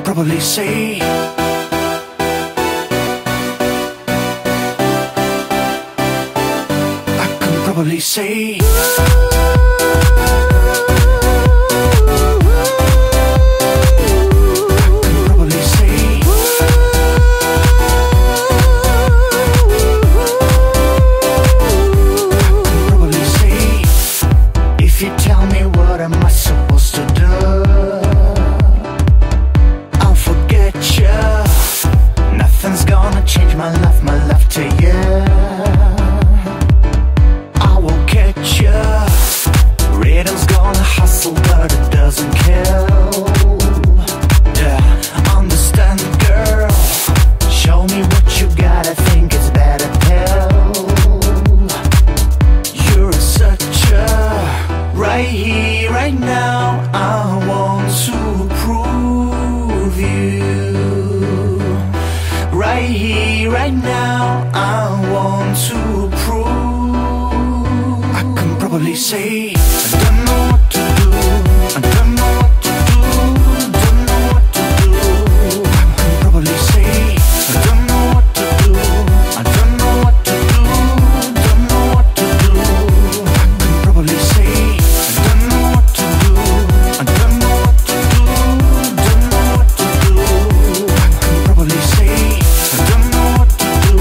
probably say I can probably say if you tell me what am I supposed to do, I'll forget you. Nothing's gonna change my love to you. I will catch you. Rhythm's gonna hustle but it doesn't kill. Yeah, understand girl. Show me what you got, I think it's better pill. You're such a right here, right now, I want to prove you. Right here, right now, I want to prove. I can probably say I don't know what to do. I don't know what to do. Don't know what to do. I can probably say I don't know what to do. I don't know what to do. Don't know what to do. I can probably say I don't know what to do. I don't know what to do. Don't know what to do. I can probably say I don't know what to do.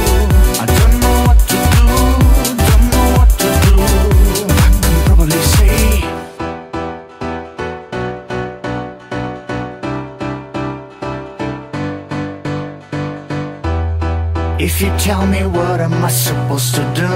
I don't know what to do. Don't know what to do. I can probably say if you tell me what am I supposed to do,